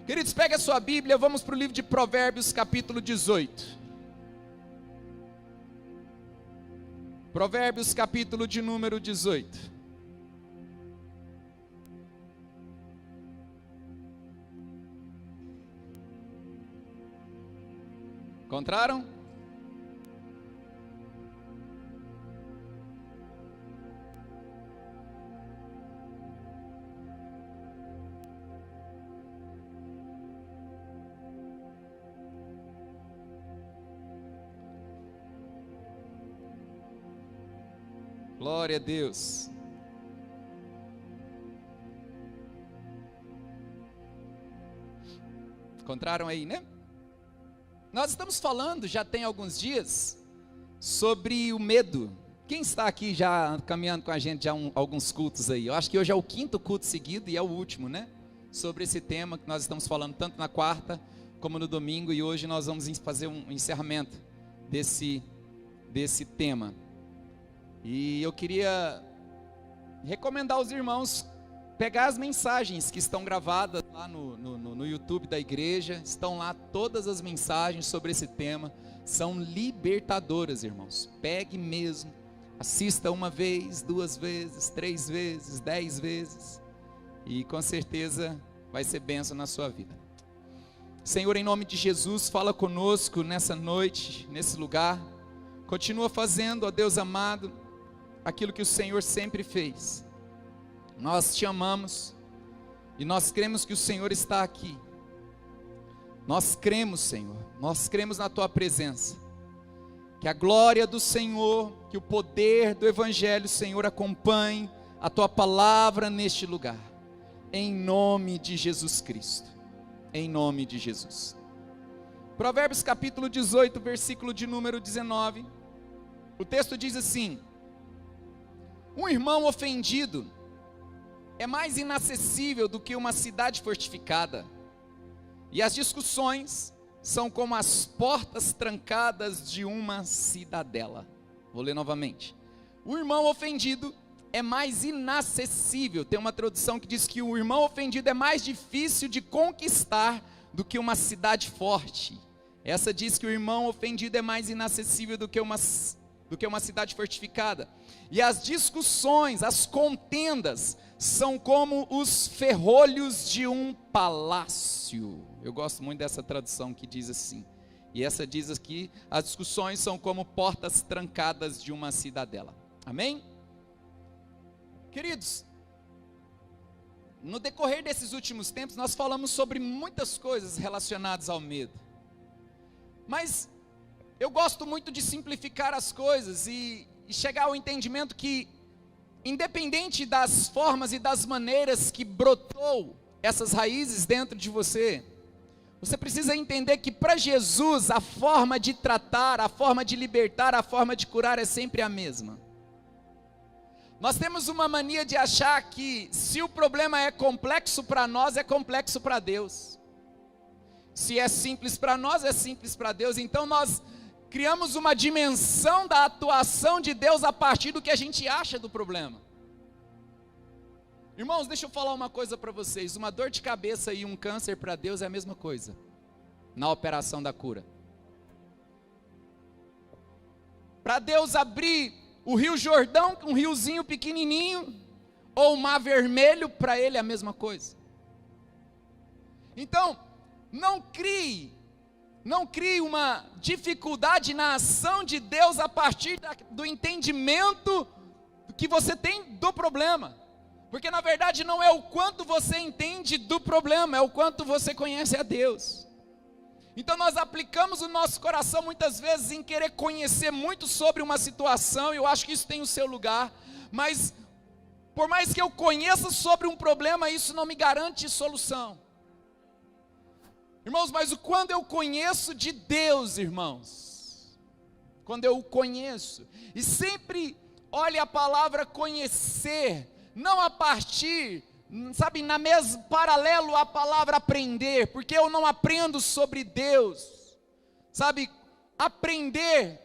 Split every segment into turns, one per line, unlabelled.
Queridos, pega a sua Bíblia, vamos para o livro de Provérbios, capítulo 18. Provérbios, capítulo de número 18. Encontraram? Glória a Deus. Encontraram aí, né? Nós estamos falando, já tem alguns dias, sobre o medo. Quem está aqui já caminhando com a gente já alguns cultos aí? Eu acho que hoje é o 5º culto seguido e é o último, né? Sobre esse tema que nós estamos falando tanto na quarta como no domingo, e hoje nós vamos fazer um encerramento desse tema. E eu queria recomendar aos irmãos pegar as mensagens que estão gravadas lá no YouTube da igreja. Estão lá todas as mensagens sobre esse tema. São libertadoras, irmãos. Pegue mesmo, assista 1 vez, 2 vezes, 3 vezes, 10 vezes, e com certeza vai ser bênção na sua vida. Senhor, em nome de Jesus, fala conosco nessa noite, nesse lugar. Continua fazendo, ó Deus amado, aquilo que o Senhor sempre fez. Nós te amamos e nós cremos que o Senhor está aqui. Nós cremos, Senhor, nós cremos na tua presença. Que a glória do Senhor, que o poder do Evangelho, Senhor, acompanhe a tua palavra neste lugar. Em nome de Jesus Cristo. Em nome de Jesus. Provérbios capítulo 18, versículo de número 19. O texto diz assim: um irmão ofendido é mais inacessível do que uma cidade fortificada, e as discussões são como as portas trancadas de uma cidadela. Vou ler novamente. O irmão ofendido é mais inacessível. Tem uma tradução que diz que o irmão ofendido é mais difícil de conquistar do que uma cidade forte. Essa diz que o irmão ofendido é mais inacessível do que uma cidade fortificada. E as discussões, as contendas, são como os ferrolhos de um palácio. Eu gosto muito dessa tradução que diz assim. E essa diz aqui: as discussões são como portas trancadas de uma cidadela. Amém? Queridos, no decorrer desses últimos tempos, nós falamos sobre muitas coisas relacionadas ao medo. Mas eu gosto muito de simplificar as coisas e chegar ao entendimento que, independente das formas e das maneiras que brotou essas raízes dentro de você, você precisa entender que para Jesus a forma de tratar, a forma de libertar, a forma de curar é sempre a mesma. Nós temos uma mania de achar que se o problema é complexo para nós, é complexo para Deus. Se é simples para nós, é simples para Deus. Então nós criamos uma dimensão da atuação de Deus a partir do que a gente acha do problema. Irmãos, deixa eu falar uma coisa para vocês. Uma dor de cabeça e um câncer para Deus é a mesma coisa na operação da cura. Para Deus abrir o Rio Jordão, um riozinho pequenininho, ou o Mar Vermelho, para Ele é a mesma coisa. Então, não crie uma dificuldade na ação de Deus a partir do entendimento que você tem do problema. Porque na verdade não é o quanto você entende do problema, é o quanto você conhece a Deus. Então nós aplicamos o nosso coração muitas vezes em querer conhecer muito sobre uma situação, e eu acho que isso tem o seu lugar, mas por mais que eu conheça sobre um problema, isso não me garante solução. Irmãos, mas quando eu conheço de Deus, irmãos, quando eu o conheço, e sempre olhe a palavra conhecer, não a partir, sabe, paralelo à palavra aprender, porque eu não aprendo sobre Deus, sabe, aprender,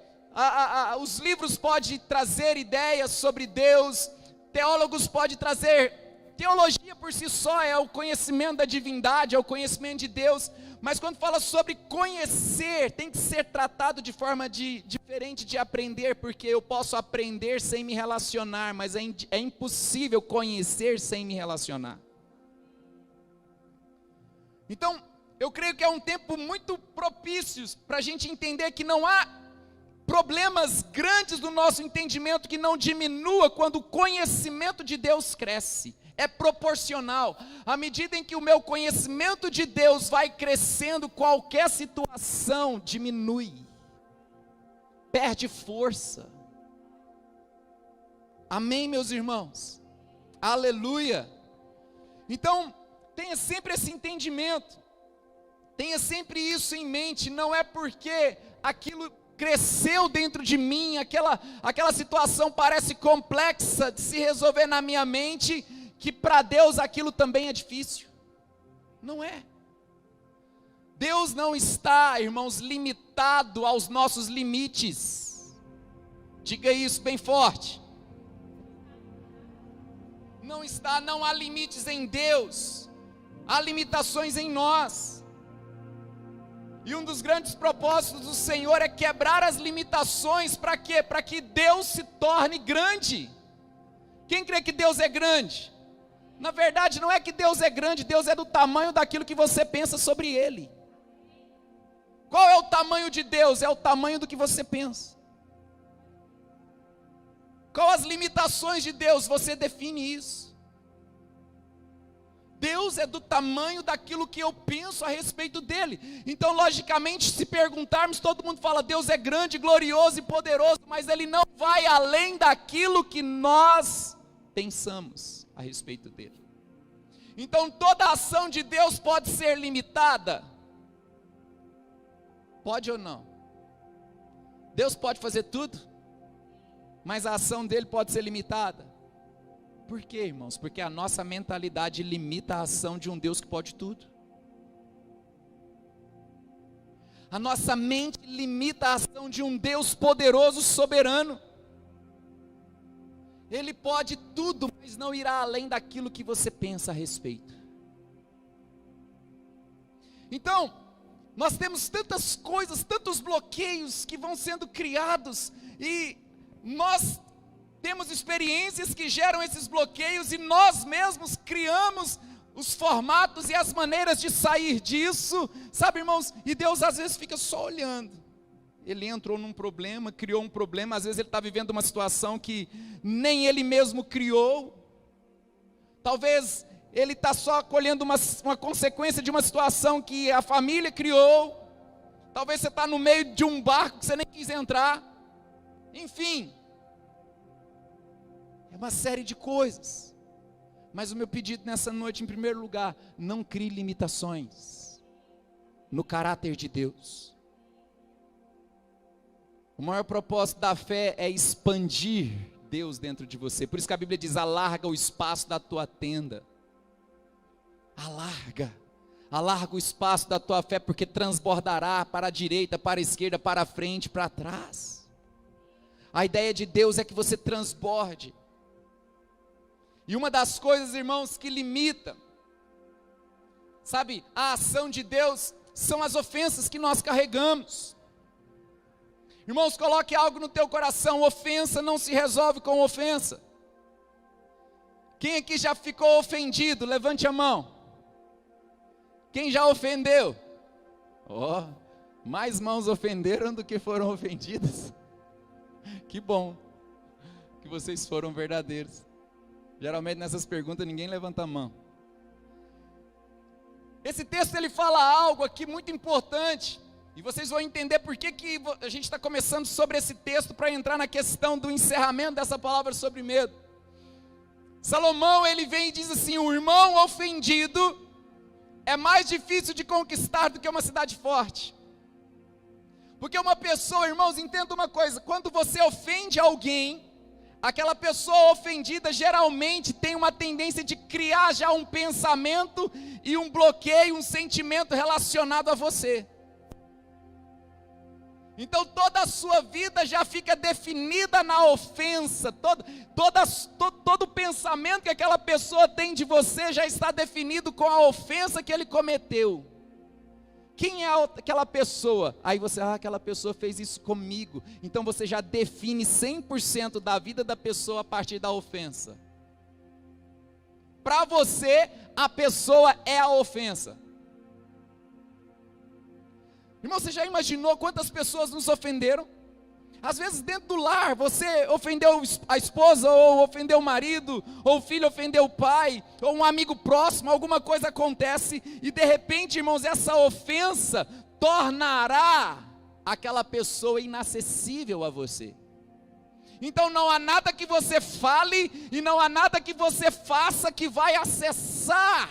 os livros podem trazer ideias sobre Deus, teólogos podem trazer Teologia por si só é o conhecimento da divindade, é o conhecimento de Deus, mas quando fala sobre conhecer, tem que ser tratado de forma diferente de aprender, porque eu posso aprender sem me relacionar, mas é impossível conhecer sem me relacionar. Então, eu creio que é um tempo muito propício para a gente entender que não há problemas grandes do nosso entendimento que não diminua quando o conhecimento de Deus cresce. É proporcional. À medida em que o meu conhecimento de Deus vai crescendo, qualquer situação diminui, perde força. Amém, meus irmãos? Aleluia. Então, tenha sempre esse entendimento, tenha sempre isso em mente. Não é porque aquilo cresceu dentro de mim, aquela situação parece complexa de se resolver na minha mente, que para Deus aquilo também é difícil. Não é. Deus não está, irmãos, limitado aos nossos limites. Diga isso bem forte. Não está, não há limites em Deus, há limitações em nós. E um dos grandes propósitos do Senhor é quebrar as limitações. Para quê? Para que Deus se torne grande. Quem crê que Deus é grande? Na verdade não é que Deus é grande, Deus é do tamanho daquilo que você pensa sobre Ele. Qual é o tamanho de Deus? É o tamanho do que você pensa. Qual as limitações de Deus? Você define isso. Deus é do tamanho daquilo que eu penso a respeito dele. Então, logicamente, se perguntarmos, todo mundo fala, Deus é grande, glorioso e poderoso, mas Ele não vai além daquilo que nós pensamos a respeito dele. Então, toda a ação de Deus pode ser limitada? Pode ou não? Deus pode fazer tudo, mas a ação dele pode ser limitada. Por quê, irmãos? Porque a nossa mentalidade limita a ação de um Deus que pode tudo. A nossa mente limita a ação de um Deus poderoso, soberano. Ele pode tudo, mas não irá além daquilo que você pensa a respeito. Então, nós temos tantas coisas, tantos bloqueios que vão sendo criados, e nós temos experiências que geram esses bloqueios, e nós mesmos criamos os formatos e as maneiras de sair disso, sabe, irmãos? E Deus às vezes fica só olhando. Ele entrou num problema, criou um problema, às vezes ele está vivendo uma situação que nem ele mesmo criou. Talvez ele está só colhendo uma consequência de uma situação que a família criou. Talvez você está no meio de um barco que você nem quis entrar. Enfim, é uma série de coisas. Mas o meu pedido nessa noite, em primeiro lugar, não crie limitações no caráter de Deus. O maior propósito da fé é expandir Deus dentro de você. Por isso que a Bíblia diz, alarga o espaço da tua tenda. Alarga o espaço da tua fé, porque transbordará para a direita, para a esquerda, para a frente, para trás. A ideia de Deus é que você transborde. E uma das coisas, irmãos, que limita, sabe, a ação de Deus, são as ofensas que nós carregamos. Irmãos, coloque algo no teu coração, ofensa não se resolve com ofensa. Quem aqui já ficou ofendido? Levante a mão. Quem já ofendeu? Mais mãos ofenderam do que foram ofendidas. Que bom que vocês foram verdadeiros. Geralmente nessas perguntas ninguém levanta a mão. Esse texto ele fala algo aqui muito importante. E vocês vão entender por que a gente está começando sobre esse texto, para entrar na questão do encerramento dessa palavra sobre medo. Salomão, ele vem e diz assim, o irmão ofendido é mais difícil de conquistar do que uma cidade forte. Porque uma pessoa, irmãos, entenda uma coisa, quando você ofende alguém, aquela pessoa ofendida geralmente tem uma tendência de criar já um pensamento e um bloqueio, um sentimento relacionado a você. Então toda a sua vida já fica definida na ofensa, todo pensamento que aquela pessoa tem de você já está definido com a ofensa que ele cometeu. Quem é aquela pessoa? Aí você, aquela pessoa fez isso comigo. Então você já define 100% da vida da pessoa a partir da ofensa. Para você, a pessoa é a ofensa. Irmão, você já imaginou quantas pessoas nos ofenderam? Às vezes dentro do lar, você ofendeu a esposa, ou ofendeu o marido, ou o filho ofendeu o pai, ou um amigo próximo, alguma coisa acontece, e de repente, irmãos, essa ofensa tornará aquela pessoa inacessível a você. Então não há nada que você fale, e não há nada que você faça que vai acessar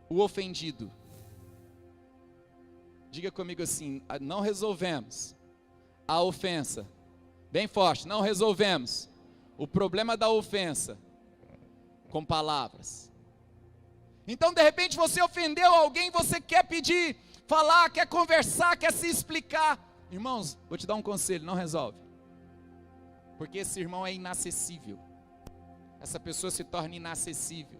o ofendido. Diga comigo assim: não resolvemos a ofensa, bem forte, não resolvemos o problema da ofensa com palavras. Então de repente você ofendeu alguém, você quer pedir, falar, quer conversar, quer se explicar. Irmãos, vou te dar um conselho: não resolve, porque esse irmão é inacessível, essa pessoa se torna inacessível,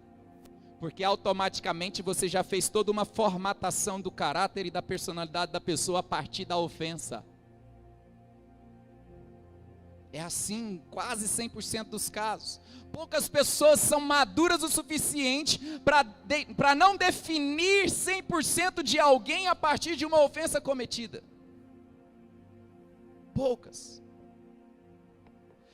porque automaticamente você já fez toda uma formatação do caráter e da personalidade da pessoa a partir da ofensa. É assim, quase 100% dos casos. Poucas pessoas são maduras o suficiente para não definir 100% de alguém a partir de uma ofensa cometida. Poucas.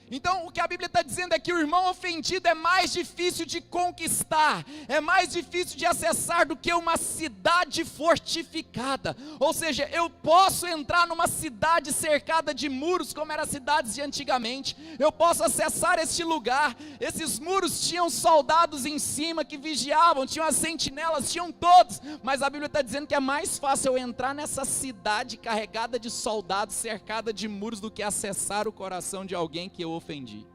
Então o que a Bíblia está dizendo é que o irmão ofendido é mais difícil de conquistar, é mais difícil de acessar do que uma cidade fortificada. Ou seja, eu posso entrar numa cidade cercada de muros, como eram as cidades de antigamente, eu posso acessar este lugar. Esses muros tinham soldados em cima que vigiavam, tinham as sentinelas, tinham todos, mas a Bíblia está dizendo que é mais fácil eu entrar nessa cidade carregada de soldados, cercada de muros, do que acessar o coração de alguém que eu ofendi.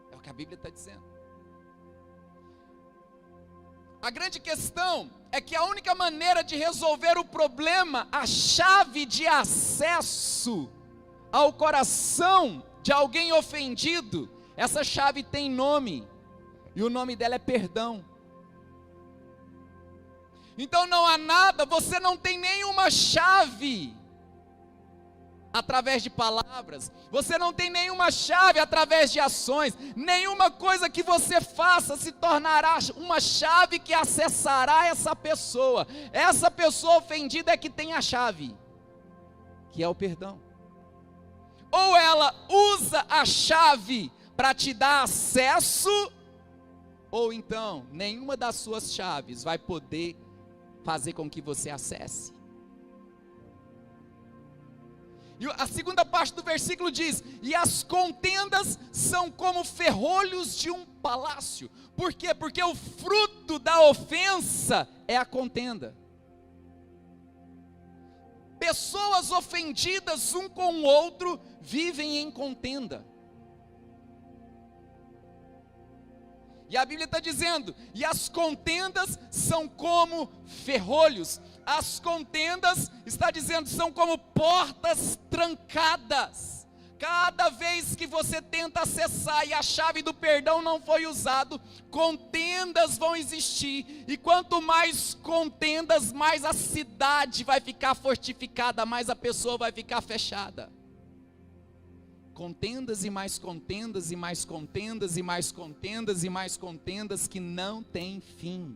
É o que a Bíblia está dizendo. A grande questão é que a única maneira de resolver o problema, a chave de acesso ao coração de alguém ofendido, essa chave tem nome, e o nome dela é perdão. Então não há nada, você não tem nenhuma chave através de palavras, você não tem nenhuma chave através de ações, nenhuma coisa que você faça se tornará uma chave que acessará essa pessoa ofendida é que tem a chave, que é o perdão. Ou ela usa a chave para te dar acesso, ou então nenhuma das suas chaves vai poder fazer com que você acesse. E a segunda parte do versículo diz: e as contendas são como ferrolhos de um palácio. Por quê? Porque o fruto da ofensa é a contenda. Pessoas ofendidas um com o outro vivem em contenda. E a Bíblia está dizendo: e as contendas são como ferrolhos. As contendas, está dizendo, são como portas trancadas. Cada vez que você tenta acessar e a chave do perdão não foi usado, contendas vão existir. E quanto mais contendas, mais a cidade vai ficar fortificada, mais a pessoa vai ficar fechada. Contendas e mais contendas e mais contendas e mais contendas e mais contendas que não tem fim.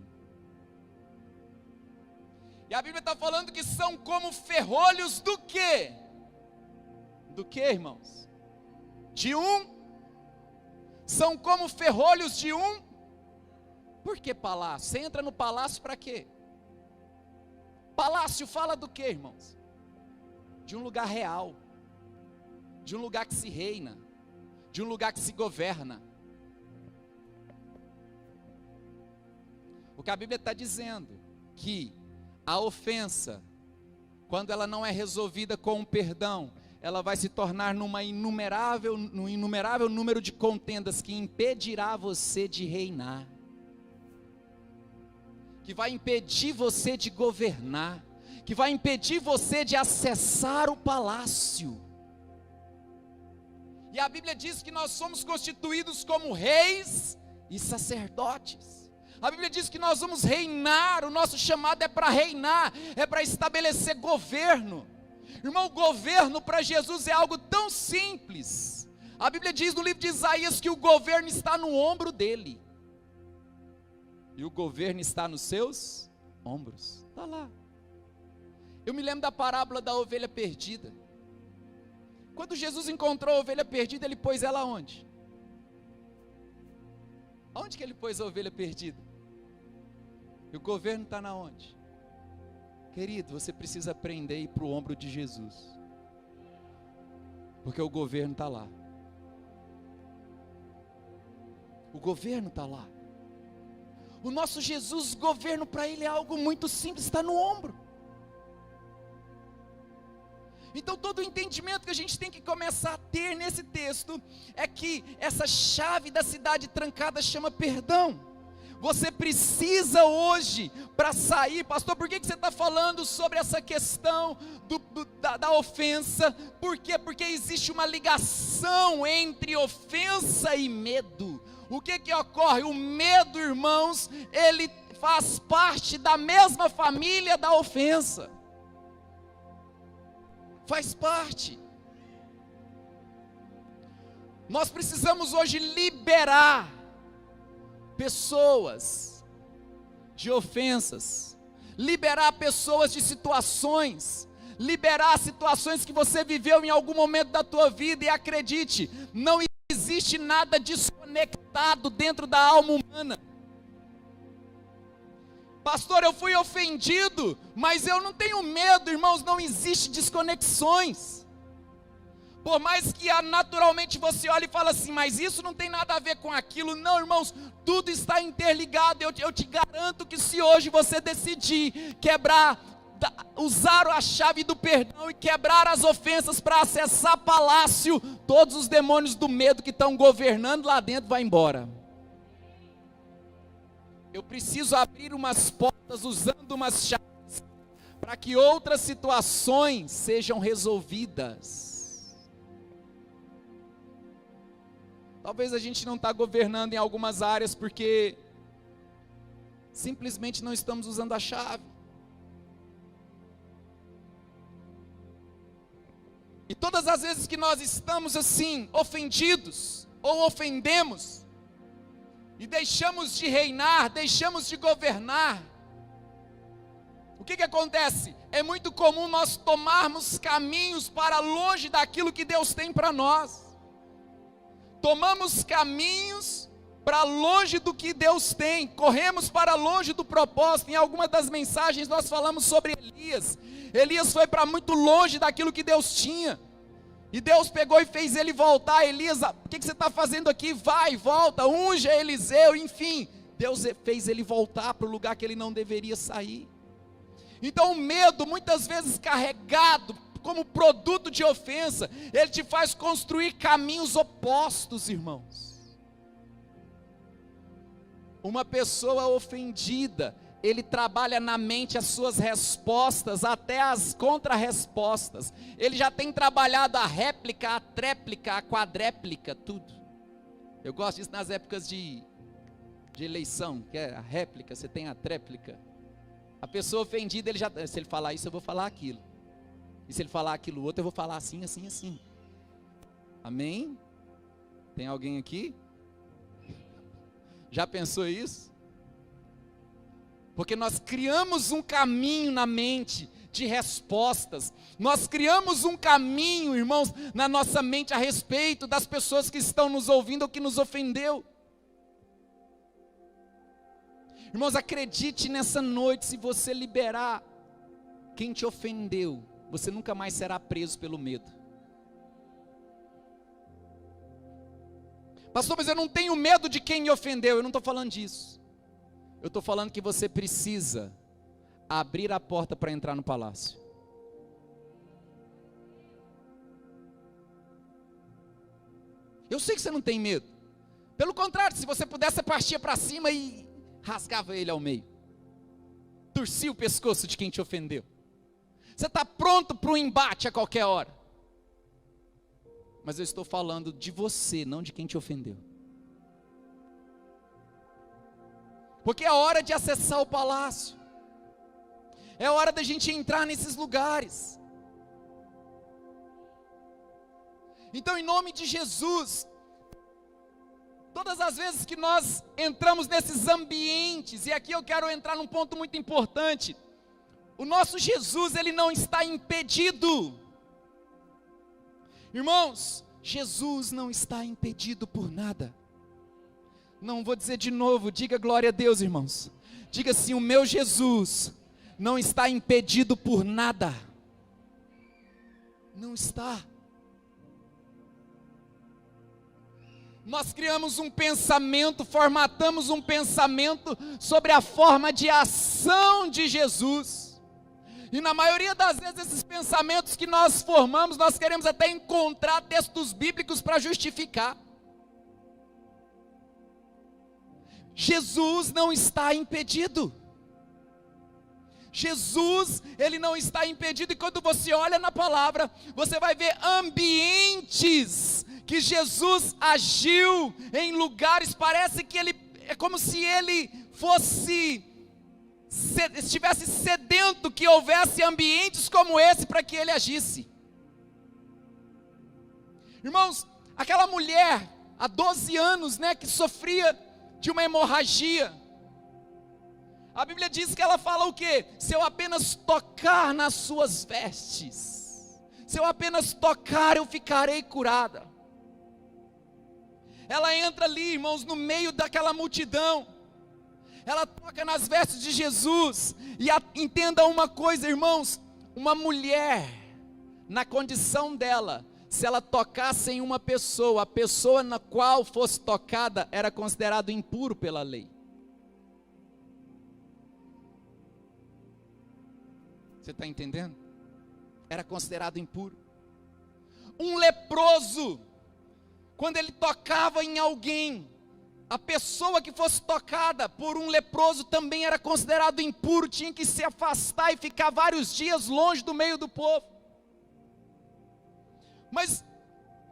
E a Bíblia está falando que são como ferrolhos do quê? Do quê, irmãos? De um? São como ferrolhos de um? Por que palácio? Você entra no palácio para quê? Palácio fala do quê, irmãos? De um lugar real, de um lugar que se reina, de um lugar que se governa. O que a Bíblia está dizendo, que a ofensa, quando ela não é resolvida com o perdão, ela vai se tornar num inumerável número de contendas que impedirá você de reinar. que vai impedir você de governar, que vai impedir você de acessar o palácio. E a Bíblia diz que nós somos constituídos como reis e sacerdotes. A Bíblia diz que nós vamos reinar, o nosso chamado é para reinar, é para estabelecer governo. Irmão, governo para Jesus é algo tão simples. A Bíblia diz no livro de Isaías que o governo está no ombro dele. E o governo está nos seus ombros. Está lá. Eu me lembro da parábola da ovelha perdida. Quando Jesus encontrou a ovelha perdida, ele pôs ela onde? Onde que ele pôs a ovelha perdida? E o governo está na onde? Querido, você precisa aprender a ir para o ombro de Jesus. Porque o governo está lá. O governo está lá. O nosso Jesus, o governo para ele é algo muito simples, está no ombro. Então todo o entendimento que a gente tem que começar a ter nesse texto é que essa chave da cidade trancada chama perdão. Você precisa hoje, para sair, pastor, por que você está falando sobre essa questão da ofensa? Por quê? Porque existe uma ligação entre ofensa e medo. O que ocorre? O medo, irmãos, ele faz parte da mesma família da ofensa. Faz parte. Nós precisamos hoje liberar pessoas de ofensas, liberar pessoas de situações, liberar situações que você viveu em algum momento da tua vida, e acredite, não existe nada desconectado dentro da alma humana. Pastor, eu fui ofendido, mas eu não tenho medo, irmãos, não existe desconexões. Por mais que naturalmente você olhe e fale assim, mas isso não tem nada a ver com aquilo. Não, irmãos, tudo está interligado. Eu te garanto que se hoje você decidir quebrar, usar a chave do perdão e quebrar as ofensas para acessar palácio, todos os demônios do medo que estão governando lá dentro vão embora. Eu preciso abrir umas portas usando umas chaves para que outras situações sejam resolvidas. Talvez a gente não está governando em algumas áreas porque simplesmente não estamos usando a chave. E todas as vezes que nós estamos assim, ofendidos ou ofendemos, e deixamos de reinar, deixamos de governar, o que acontece? É muito comum nós tomarmos caminhos para longe daquilo que Deus tem para nós. Tomamos caminhos para longe do que Deus tem, corremos para longe do propósito. Em alguma das mensagens nós falamos sobre Elias. Elias foi para muito longe daquilo que Deus tinha, e Deus pegou e fez ele voltar. Elias, o que você está fazendo aqui? Vai, volta, unge Eliseu, enfim. Deus fez ele voltar para o lugar que ele não deveria sair. Então o medo, muitas vezes carregado como produto de ofensa, ele te faz construir caminhos opostos, irmãos. Uma pessoa ofendida, ele trabalha na mente as suas respostas, até as contra-respostas. Ele já tem trabalhado a réplica, a tréplica, a quadréplica, tudo. Eu gosto disso nas épocas de eleição, que é a réplica, você tem a tréplica. A pessoa ofendida, ele já, se ele falar isso, eu vou falar aquilo. E se ele falar aquilo outro, eu vou falar assim, assim, assim. Amém? Tem alguém aqui? Já pensou isso? Porque nós criamos um caminho na mente de respostas. Nós criamos um caminho, irmãos, na nossa mente a respeito das pessoas que estão nos ouvindo ou que nos ofendeu. Irmãos, acredite nessa noite, se você liberar quem te ofendeu, você nunca mais será preso pelo medo. Pastor, mas eu não tenho medo de quem me ofendeu. Eu não estou falando disso. Eu estou falando que você precisa abrir a porta para entrar no palácio. Eu sei que você não tem medo. Pelo contrário, se você pudesse, você partia para cima e rasgava ele ao meio. torcer o pescoço de quem te ofendeu. Você está pronto para um embate a qualquer hora. Mas eu estou falando de você, não de quem te ofendeu. Porque é hora de acessar o palácio. É hora da gente entrar nesses lugares. Então, em nome de Jesus, todas as vezes que nós entramos nesses ambientes, e aqui eu quero entrar num ponto muito importante, o nosso Jesus, ele não está impedido. Irmãos, Jesus não está impedido por nada. Não vou dizer de novo, diga glória a Deus, irmãos. Diga assim: o meu Jesus não está impedido por nada. Não está. Nós criamos um pensamento, formatamos um pensamento sobre a forma de ação de Jesus. E na maioria das vezes esses pensamentos que nós formamos, nós queremos até encontrar textos bíblicos para justificar. Jesus não está impedido. Jesus, ele não está impedido, e quando você olha na palavra, você vai ver ambientes que Jesus agiu em lugares, parece que ele, é como se ele estivesse sedento que houvesse ambientes como esse para que ele agisse. Irmãos, aquela mulher, há 12 anos, que sofria de uma hemorragia, a Bíblia diz que ela fala o quê? Se eu apenas tocar nas suas vestes, se eu apenas tocar, eu ficarei curada. Ela entra ali, irmãos, no meio daquela multidão, ela toca nas vestes de Jesus, e entenda uma coisa, irmãos, uma mulher, na condição dela, se ela tocasse em uma pessoa, a pessoa na qual fosse tocada, era considerado impuro pela lei. Você está entendendo? Era considerado impuro. Um leproso, quando ele tocava em alguém, a pessoa que fosse tocada por um leproso também era considerado impuro, tinha que se afastar e ficar vários dias longe do meio do povo. Mas,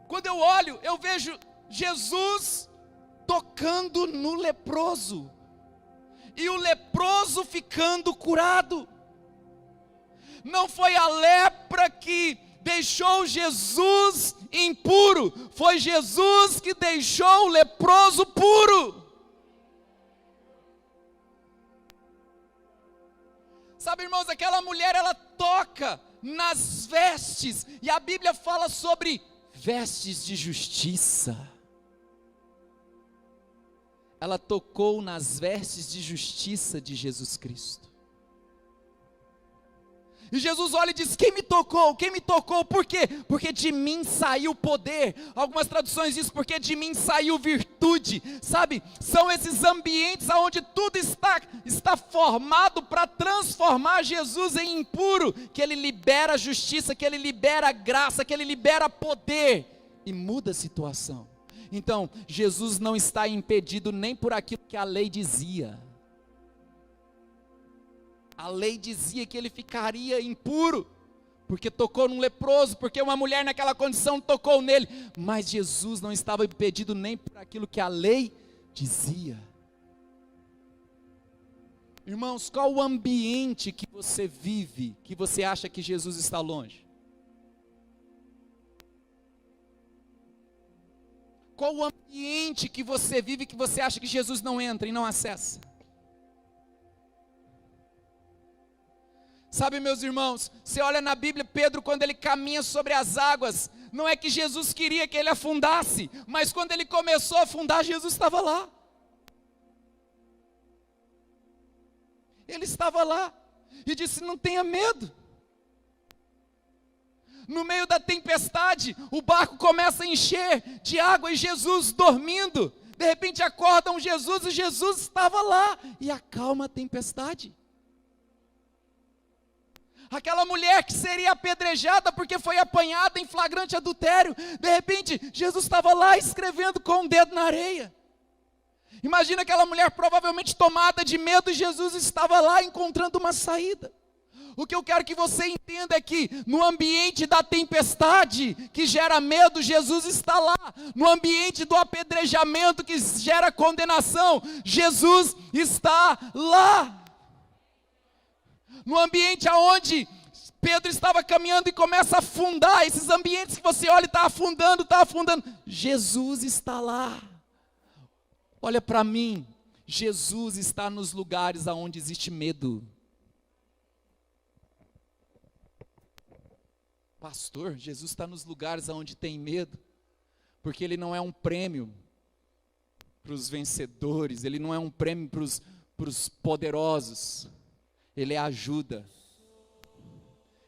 quando eu olho, eu vejo Jesus tocando no leproso, e o leproso ficando curado. Não foi a lepra que deixou Jesus impuro, foi Jesus que deixou o leproso puro. Sabe, irmãos, aquela mulher, ela toca nas vestes, e a Bíblia fala sobre vestes de justiça. Ela tocou nas vestes de justiça de Jesus Cristo. E Jesus olha e diz: quem me tocou? Quem me tocou? Por quê? Porque de mim saiu poder. Algumas traduções dizem: porque de mim saiu virtude. Sabe, são esses ambientes onde tudo está formado para transformar Jesus em impuro, que ele libera justiça, que ele libera graça, que ele libera poder, e muda a situação. Então, Jesus não está impedido nem por aquilo que a lei dizia. A lei dizia que ele ficaria impuro, porque tocou num leproso, porque uma mulher naquela condição tocou nele. Mas Jesus não estava impedido nem por aquilo que a lei dizia. Irmãos, qual o ambiente que você vive, que você acha que Jesus está longe? Qual o ambiente que você vive, que você acha que Jesus não entra e não acessa? Sabe, meus irmãos, você olha na Bíblia, Pedro, quando ele caminha sobre as águas, não é que Jesus queria que ele afundasse, mas quando ele começou a afundar, Jesus estava lá. Ele estava lá, e disse: não tenha medo. No meio da tempestade, o barco começa a encher de água, e Jesus dormindo, de repente acordam Jesus, e Jesus estava lá, e acalma a tempestade. Aquela mulher que seria apedrejada porque foi apanhada em flagrante adultério, de repente Jesus estava lá escrevendo com um dedo na areia. Imagina aquela mulher provavelmente tomada de medo e Jesus estava lá encontrando uma saída. O que eu quero que você entenda é que no ambiente da tempestade que gera medo, Jesus está lá. No ambiente do apedrejamento que gera condenação, Jesus está lá. No ambiente aonde Pedro estava caminhando e começa a afundar, esses ambientes que você olha e está afundando, Jesus está lá. Olha para mim, Jesus está nos lugares aonde existe medo. Pastor, Jesus está nos lugares aonde tem medo, porque Ele não é um prêmio para os vencedores, Ele não é um prêmio para os poderosos, Ele é ajuda.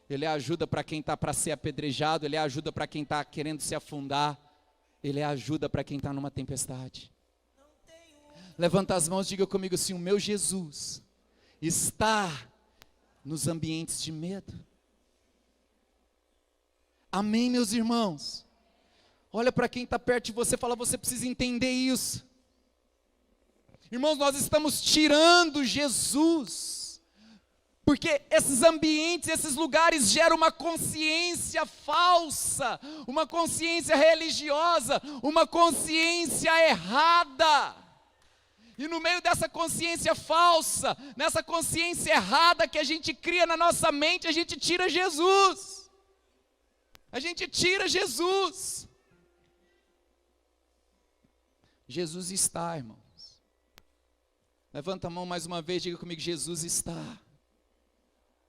Ele é ajuda para quem está para ser apedrejado, Ele é ajuda para quem está querendo se afundar, Ele é ajuda para quem está numa tempestade. Levanta as mãos e diga comigo assim: o meu Jesus está nos ambientes de medo. Amém, meus irmãos? Olha para quem está perto de você e fala: você precisa entender isso. Irmãos, nós estamos tirando Jesus, porque esses ambientes, esses lugares geram uma consciência falsa, uma consciência religiosa, uma consciência errada. E no meio dessa consciência falsa, nessa consciência errada que a gente cria na nossa mente, a gente tira Jesus. A gente tira Jesus. Jesus está, irmãos. Levanta a mão mais uma vez, diga comigo: Jesus está.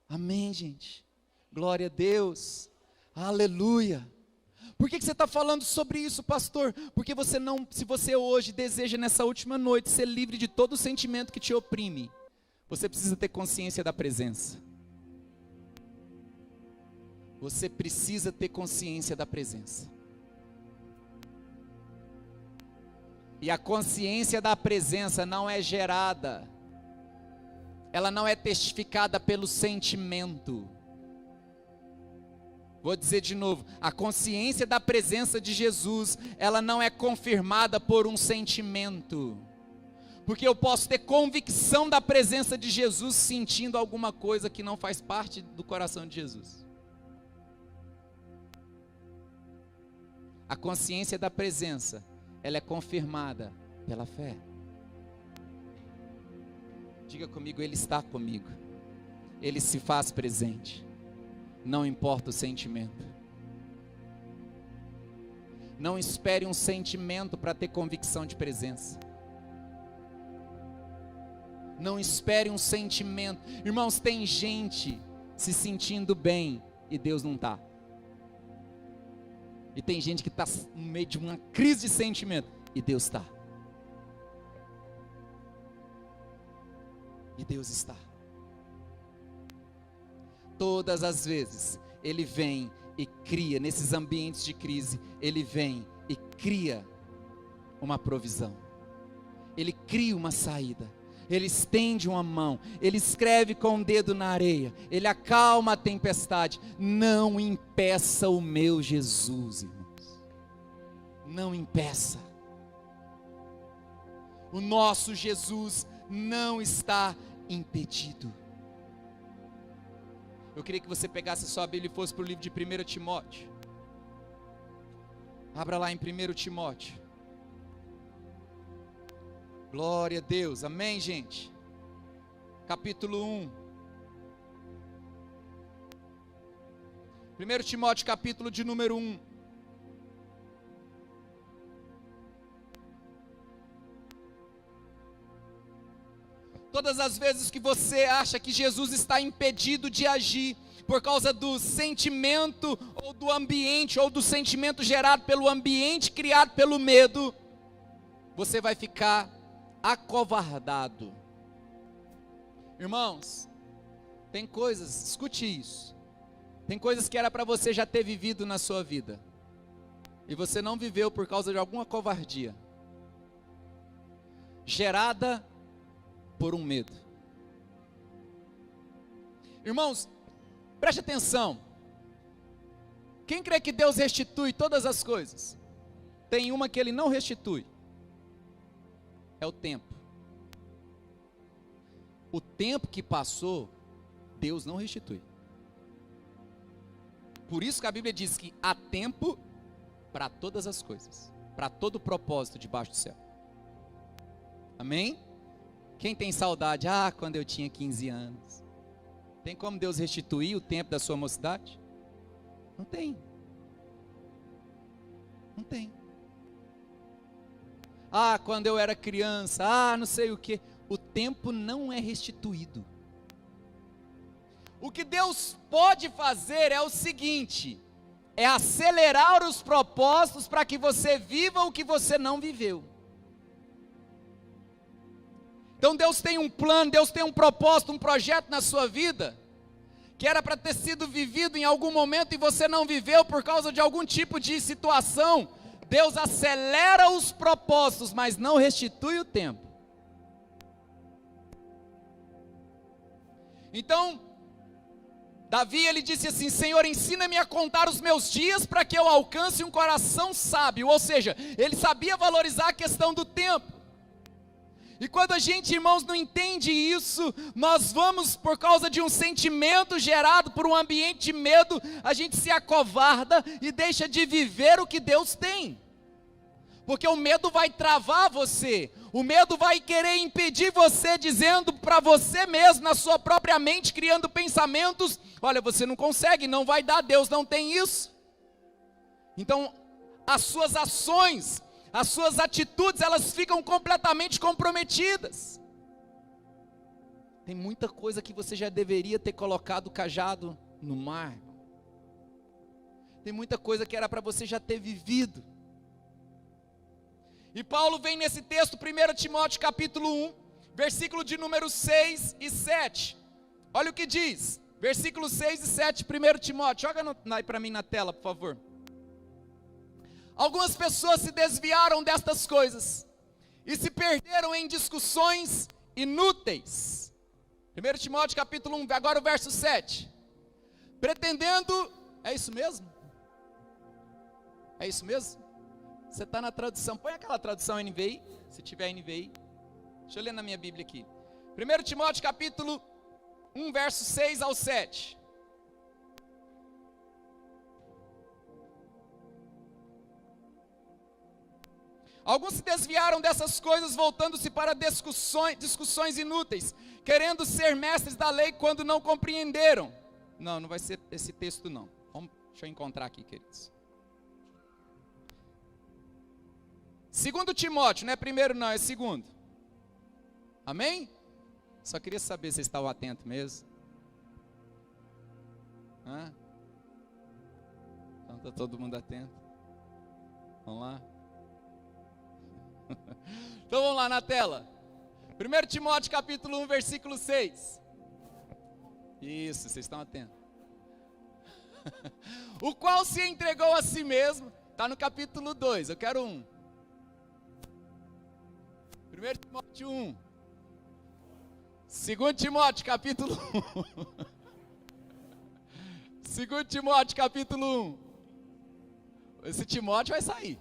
Amém, gente. Glória a Deus. Aleluia. Por que você está falando sobre isso, pastor? Porque se você hoje deseja nessa última noite ser livre de todo sentimento que te oprime, você precisa ter consciência da presença. Você precisa ter consciência da presença. E a consciência da presença não é gerada, ela não é testificada pelo sentimento. Vou dizer de novo, a consciência da presença de Jesus, ela não é confirmada por um sentimento. Porque eu posso ter convicção da presença de Jesus sentindo alguma coisa que não faz parte do coração de Jesus. A consciência da presença, ela é confirmada pela fé. Diga comigo: Ele está comigo. Ele se faz presente. Não importa o sentimento. Não espere um sentimento para ter convicção de presença. Não espere um sentimento. Irmãos, tem gente se sentindo bem e Deus não está. E tem gente que está no meio de uma crise de sentimento e Deus está. E Deus está. Todas as vezes Ele vem e cria, nesses ambientes de crise, Ele vem e cria uma provisão. Ele cria uma saída. Ele estende uma mão, Ele escreve com o dedo na areia, Ele acalma a tempestade. Não impeça o meu Jesus, irmãos. Não impeça. O nosso Jesus não está impedido. Eu queria que você pegasse a sua Bíblia e fosse para o livro de 1 Timóteo. Abra lá em 1 Timóteo. Glória a Deus, amém, gente? Capítulo 1. 1 Timóteo, capítulo de número 1. Todas as vezes que você acha que Jesus está impedido de agir por causa do sentimento ou do ambiente, ou do sentimento gerado pelo ambiente criado pelo medo, você vai ficar acovardado. Irmãos, tem coisas, escute isso, tem coisas que era para você já ter vivido na sua vida, e você não viveu por causa de alguma covardia, gerada por um medo. Irmãos, preste atenção. Quem crê que Deus restitui todas as coisas? Tem uma que Ele não restitui. é o tempo. O tempo que passou, Deus não restitui. Por isso que a Bíblia diz que há tempo para todas as coisas, para todo propósito debaixo do céu. Amém? Quem tem saudade? Quando eu tinha 15 anos. Tem como Deus restituir o tempo da sua mocidade? Não tem. Não tem. Quando eu era criança, não sei o que. O tempo não é restituído. O que Deus pode fazer é o seguinte: é acelerar os propósitos para que você viva o que você não viveu. Então Deus tem um plano, Deus tem um propósito, um projeto na sua vida, que era para ter sido vivido em algum momento e você não viveu por causa de algum tipo de situação. Deus acelera os propósitos, mas não restitui o tempo. Então, Davi, ele disse assim: Senhor, ensina-me a contar os meus dias para que eu alcance um coração sábio. Ou seja, ele sabia valorizar a questão do tempo. E quando a gente, irmãos, não entende isso, nós vamos, por causa de um sentimento gerado por um ambiente de medo, a gente se acovarda e deixa de viver o que Deus tem. Porque o medo vai travar você, o medo vai querer impedir você, dizendo para você mesmo, na sua própria mente, criando pensamentos: olha, você não consegue, não vai dar, Deus não tem isso. Então, as suas ações, as suas atitudes, elas ficam completamente comprometidas. Tem muita coisa que você já deveria ter colocado o cajado no mar. Tem muita coisa que era para você já ter vivido. E Paulo vem nesse texto, 1 Timóteo capítulo 1, versículo de número 6 e 7. Olha o que diz, versículo 6 e 7, 1 Timóteo. Joga aí para mim na tela, por favor. Algumas pessoas se desviaram destas coisas e se perderam em discussões inúteis. 1 Timóteo capítulo 1, agora o verso 7. Pretendendo, é isso mesmo? É isso mesmo? Você está na tradução, põe aquela tradução NVI, se tiver NVI. Deixa eu ler na minha Bíblia aqui. 1 Timóteo capítulo 1, verso 6 ao 7. Alguns se desviaram dessas coisas, voltando-se para discussões inúteis, querendo ser mestres da lei quando não compreenderam. Não vai ser esse texto não. Deixa eu encontrar aqui, queridos. 2 Timóteo, não é primeiro não, é segundo. Amém? Só queria saber se vocês estavam atentos mesmo. Então está todo mundo atento. Vamos lá. Então vamos lá na tela. 1 Timóteo capítulo 1, versículo 6. Isso, vocês estão atentos. O qual se entregou a si mesmo. Está no capítulo 2, eu quero 1. 1 Timóteo 1. 2 Timóteo capítulo 1. 2 Timóteo capítulo 1. Esse Timóteo vai sair.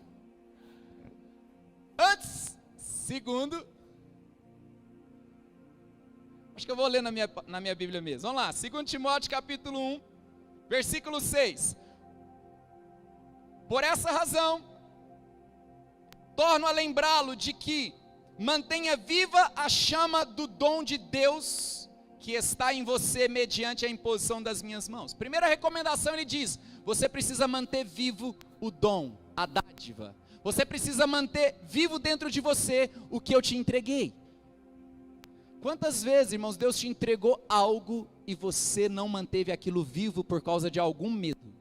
Antes, segundo. Acho que eu vou ler na minha Bíblia mesmo. Vamos lá, 2 Timóteo capítulo 1, versículo 6. Por essa razão, torno a lembrá-lo de que mantenha viva a chama do dom de Deus que está em você mediante a imposição das minhas mãos. Primeira recomendação, ele diz: você precisa manter vivo o dom, a dádiva. Você precisa manter vivo dentro de você o que eu te entreguei. Quantas vezes, irmãos, Deus te entregou algo e você não manteve aquilo vivo por causa de algum medo?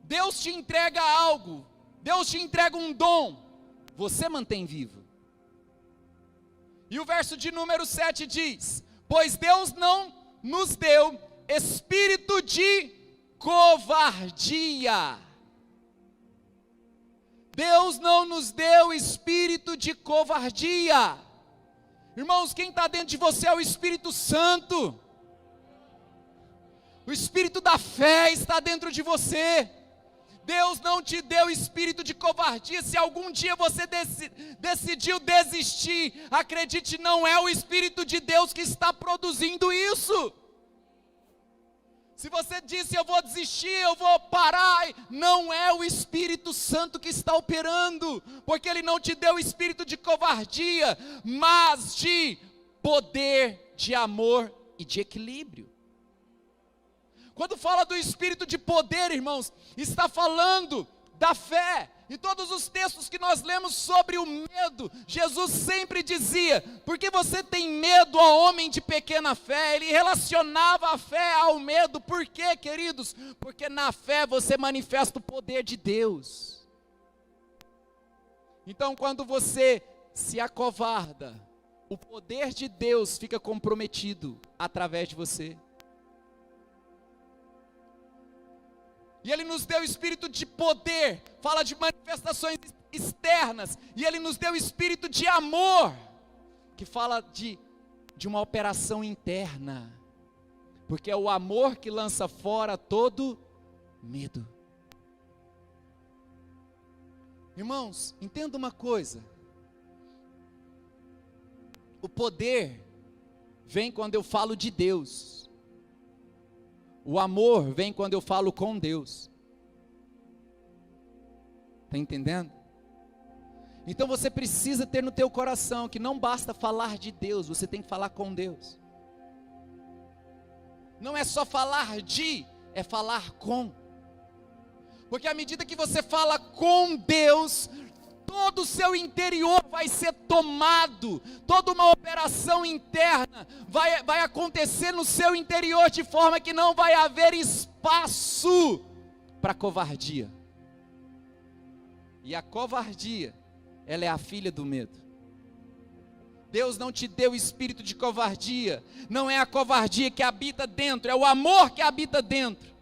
Deus te entrega algo, Deus te entrega um dom, você mantém vivo. E o verso de número 7 diz: pois Deus não nos deu espírito de covardia. Deus não nos deu espírito de covardia. Irmãos, quem está dentro de você é o Espírito Santo. O Espírito da fé está dentro de você. Deus não te deu espírito de covardia. Se algum dia você decidiu desistir, acredite, não é o Espírito de Deus que está produzindo isso. Se você disse, eu vou desistir, eu vou parar, não é o Espírito Santo que está operando, porque Ele não te deu espírito de covardia, mas de poder, de amor e de equilíbrio. Quando fala do espírito de poder, irmãos, está falando da fé. Em todos os textos que nós lemos sobre o medo, Jesus sempre dizia: por que você tem medo, ó homem de pequena fé? Ele relacionava a fé ao medo. Por quê, queridos? Porque na fé você manifesta o poder de Deus. Então, quando você se acovarda, o poder de Deus fica comprometido através de você. E Ele nos deu espírito de poder, fala de manifestações externas. E Ele nos deu espírito de amor, que fala de uma operação interna. Porque é o amor que lança fora todo medo. Irmãos, entenda uma coisa. O poder vem quando eu falo de Deus. O amor vem quando eu falo com Deus. Está entendendo? Então você precisa ter no teu coração que não basta falar de Deus, você tem que falar com Deus. Não é só falar de, é falar com. Porque à medida que você fala com Deus, todo o seu interior vai ser tomado, toda uma operação interna vai acontecer no seu interior, de forma que não vai haver espaço para covardia. E a covardia, ela é a filha do medo. Deus não te deu espírito de covardia, não é a covardia que habita dentro, é o amor que habita dentro.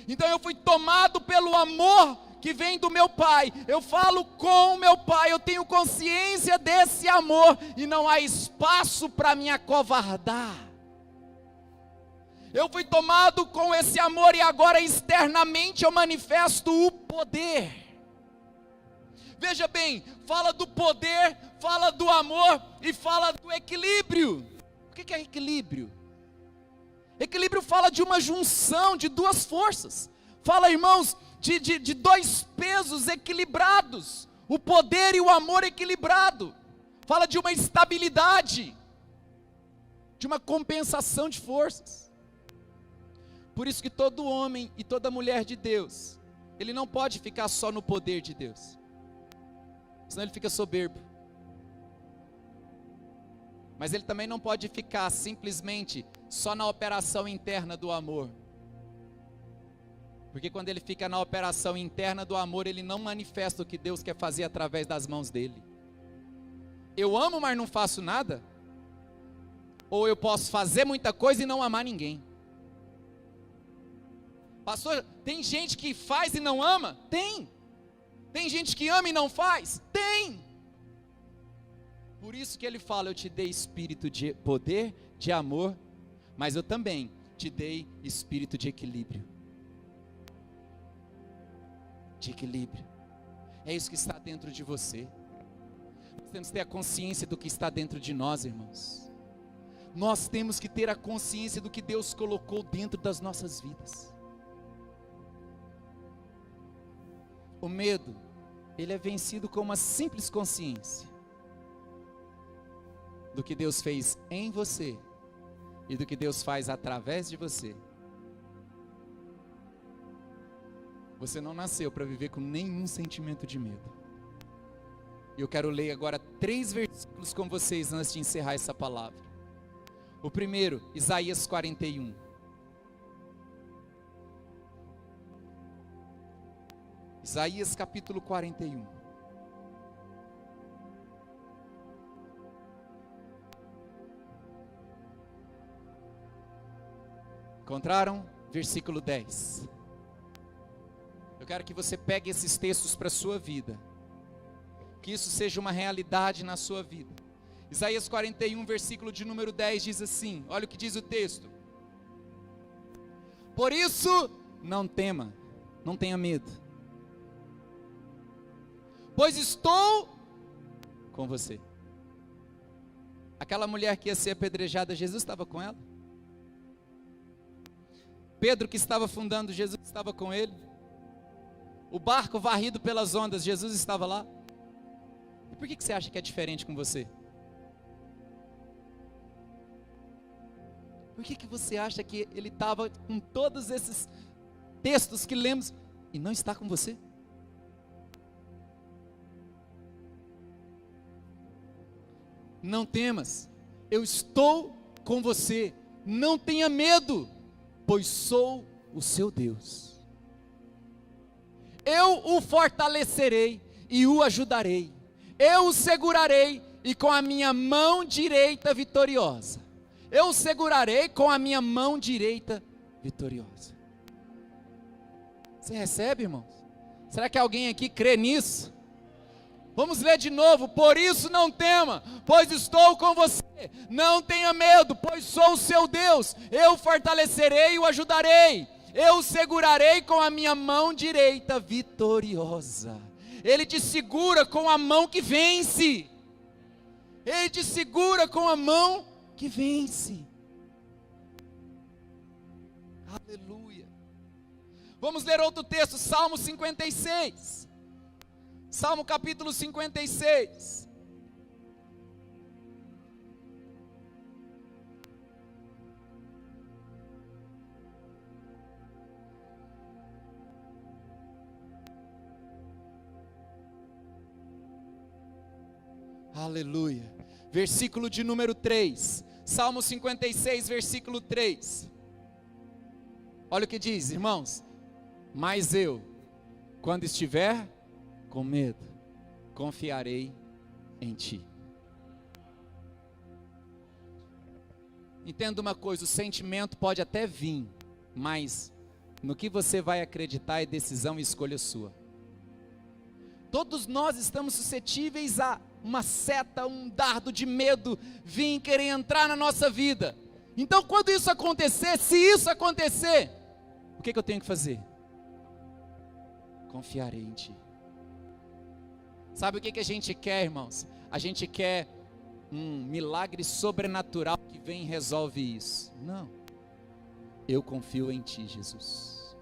Então eu fui tomado pelo amor que vem do meu Pai, eu falo com o meu Pai, eu tenho consciência desse amor, e não há espaço para me acovardar. Eu fui tomado com esse amor, e agora externamente eu manifesto o poder. Veja bem, fala do poder, fala do amor, e fala do equilíbrio. O que é equilíbrio? Equilíbrio fala de uma junção de duas forças, fala, irmãos, de dois pesos equilibrados, o poder e o amor equilibrado, fala de uma estabilidade, de uma compensação de forças. Por isso que todo homem e toda mulher de Deus, ele não pode ficar só no poder de Deus, senão ele fica soberbo. Mas ele também não pode ficar simplesmente só na operação interna do amor. Porque quando ele fica na operação interna do amor, ele não manifesta o que Deus quer fazer através das mãos dele. Eu amo, mas não faço nada? Ou eu posso fazer muita coisa e não amar ninguém? Pastor, tem gente que faz e não ama? Tem. Tem gente que ama e não faz? Tem. Por isso que ele fala, eu te dei espírito de poder, de amor, mas eu também te dei espírito de equilíbrio. De equilíbrio. É isso que está dentro de você. Nós temos que ter a consciência do que está dentro de nós, irmãos. Nós temos que ter a consciência do que Deus colocou dentro das nossas vidas. O medo, ele é vencido com uma simples consciência do que Deus fez em você e do que Deus faz através de você. Você não nasceu para viver com nenhum sentimento de medo. Eu quero ler agora 3 versículos com vocês antes de encerrar essa palavra. O primeiro, Isaías 41. Isaías capítulo 41. Encontraram? Versículo 10. Eu quero que você pegue esses textos para a sua vida, que isso seja uma realidade na sua vida. Isaías 41, versículo de número 10 diz assim, olha o que diz o texto: por isso não tema, não tenha medo, pois estou com você. Aquela mulher que ia ser apedrejada, Jesus estava com ela? Pedro que estava afundando, Jesus estava com ele? O barco varrido pelas ondas, Jesus estava lá? E por que você acha que é diferente com você? Por que você acha que ele estava com todos esses textos que lemos e não está com você? Não temas, eu estou com você, não tenha medo, pois sou o seu Deus. Eu o fortalecerei e o ajudarei, eu o segurarei e com a minha mão direita vitoriosa, eu o segurarei com a minha mão direita vitoriosa. Você recebe, irmãos? Será que alguém aqui crê nisso? Vamos ler de novo. Por isso não tema, pois estou com você. Não tenha medo, pois sou o seu Deus. Eu o fortalecerei e o ajudarei. Eu o segurarei com a minha mão direita vitoriosa. Ele te segura com a mão que vence. Ele te segura com a mão que vence. Aleluia. Vamos ler outro texto, Salmo 56. Salmo capítulo 56. Aleluia. Versículo de número 3. Salmo 56, versículo 3. Olha o que diz, irmãos. Mas eu, quando estiver com medo, confiarei em ti. Entenda uma coisa, o sentimento pode até vir, mas no que você vai acreditar é decisão e escolha sua. Todos nós estamos suscetíveis a uma seta, um dardo de medo vir querer entrar na nossa vida. Então quando isso acontecer, se isso acontecer, o que eu tenho que fazer? Confiarei em ti. Sabe o que a gente quer, irmãos? A gente quer um milagre sobrenatural que vem e resolve isso. Não. Eu confio em ti, Jesus.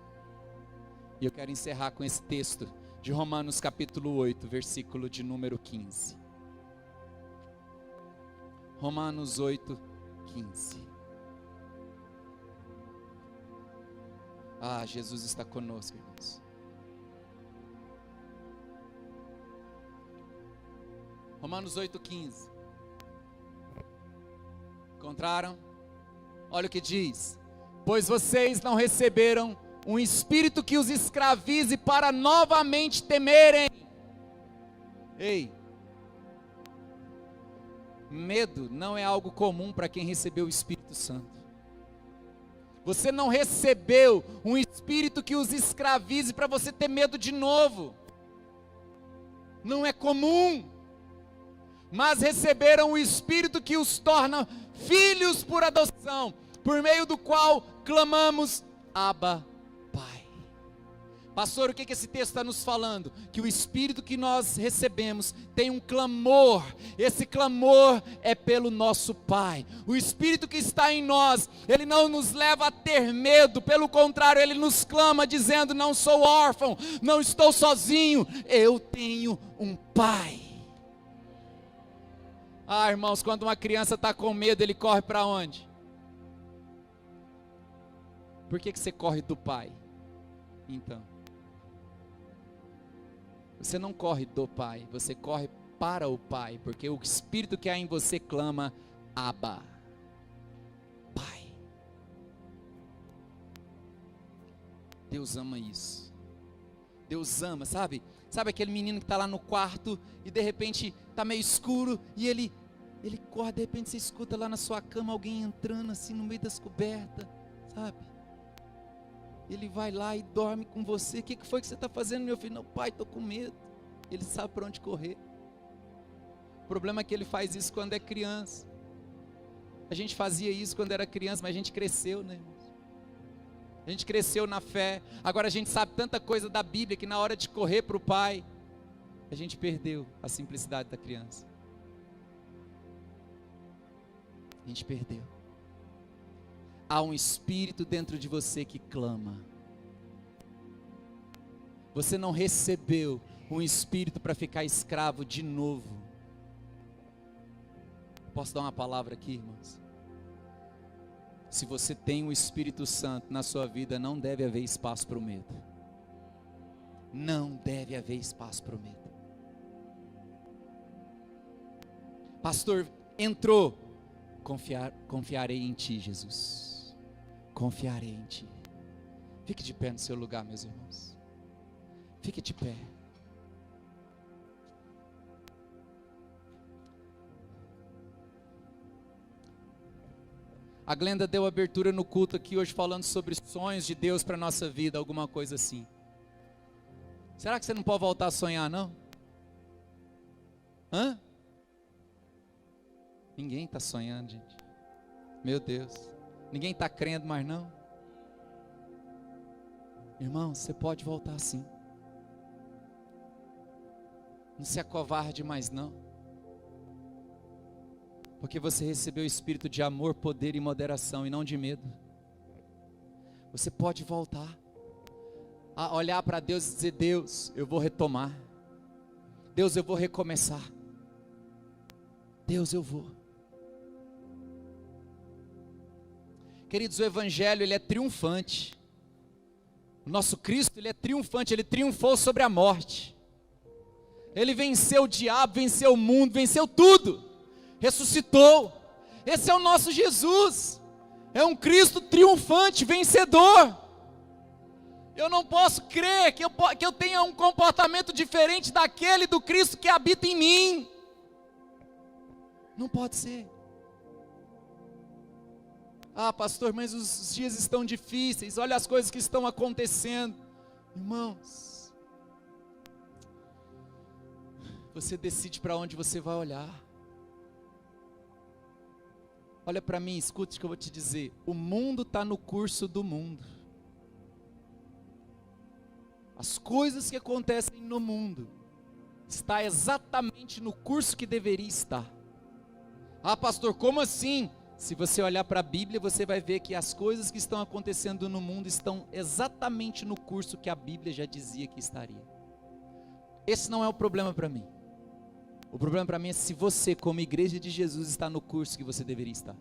E eu quero encerrar com esse texto de Romanos capítulo 8, versículo de número 15. Romanos 8, 15. Ah, Jesus está conosco, irmãos. Romanos 8,15. Encontraram? Olha o que diz. Pois vocês não receberam um espírito que os escravize para novamente temerem. Ei, medo não é algo comum para quem recebeu o Espírito Santo. Você não recebeu um espírito que os escravize para você ter medo de novo. Não é comum. Mas receberam o Espírito que os torna filhos por adoção, por meio do qual clamamos, Abba, Pai. Pastor, o que esse texto está nos falando? Que o Espírito que nós recebemos tem um clamor, esse clamor é pelo nosso Pai. O Espírito que está em nós, ele não nos leva a ter medo, pelo contrário, ele nos clama dizendo, não sou órfão, não estou sozinho, eu tenho um Pai. Ah, irmãos, quando uma criança está com medo, ele corre para onde? Por que você corre do pai? Então, você não corre do pai, você corre para o pai, porque o Espírito que há em você clama, Abba, Pai. Deus ama isso. Deus ama, sabe? Sabe aquele menino que está lá no quarto e de repente está meio escuro e ele corre, de repente você escuta lá na sua cama alguém entrando assim no meio das cobertas, sabe? Ele vai lá e dorme com você. O que foi que você está fazendo, meu filho? Não, pai, estou com medo. Ele sabe para onde correr. O problema é que ele faz isso quando é criança. A gente fazia isso quando era criança, mas a gente cresceu, né? A gente cresceu na fé. Agora a gente sabe tanta coisa da Bíblia que na hora de correr para o pai, a gente perdeu a simplicidade da criança. A gente perdeu. Há um espírito dentro de você que clama. Você não recebeu um espírito para ficar escravo de novo. Posso dar uma palavra aqui, irmãos? Se você tem o Espírito Santo na sua vida, não deve haver espaço para o medo. Não deve haver espaço para o medo. Pastor, entrou. Confiarei em Ti, Jesus. Confiarei em Ti. Fique de pé no seu lugar, meus irmãos. Fique de pé. A Glenda deu abertura no culto aqui hoje falando sobre sonhos de Deus para a nossa vida, alguma coisa assim. Será que você não pode voltar a sonhar, não? Hã? Ninguém está sonhando, gente. Meu Deus. Ninguém está crendo mais, não? Irmão, você pode voltar sim. Não se acovarde mais, não. Porque você recebeu o espírito de amor, poder e moderação, e não de medo. Você pode voltar a olhar para Deus e dizer: Deus, eu vou retomar. Deus, eu vou recomeçar. Deus, eu vou. Queridos, o Evangelho, ele é triunfante. O nosso Cristo, ele é triunfante, ele triunfou sobre a morte. Ele venceu o diabo, venceu o mundo, venceu tudo. Ressuscitou. Esse é o nosso Jesus. É um Cristo triunfante, vencedor. Eu não posso crer que eu tenha um comportamento diferente daquele do Cristo que habita em mim. Não pode ser. Ah, pastor, mas os dias estão difíceis. Olha as coisas que estão acontecendo. Irmãos, você decide para onde você vai olhar. Olha para mim, escute o que eu vou te dizer. O mundo está no curso do mundo. As coisas que acontecem no mundo está exatamente no curso que deveria estar. Ah, pastor, como assim? Se você olhar para a Bíblia, você vai ver que as coisas que estão acontecendo no mundo estão exatamente no curso que a Bíblia já dizia que estaria. Esse não é o problema para mim. O problema para mim é se você, como igreja de Jesus, está no curso que você deveria estar.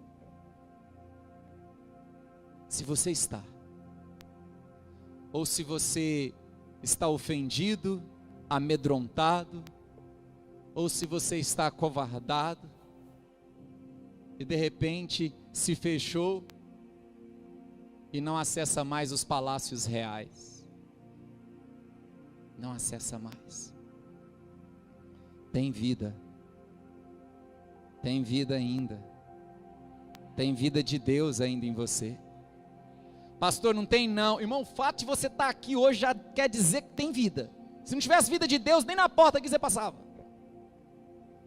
Se você está. Ou se você está ofendido, amedrontado, ou se você está acovardado, e de repente se fechou, e não acessa mais os palácios reais. Não acessa mais. Tem vida. Tem vida ainda. Tem vida de Deus ainda em você. Pastor, não tem não. Irmão, o fato de você estar aqui hoje já quer dizer que tem vida. Se não tivesse vida de Deus, nem na porta aqui você passava.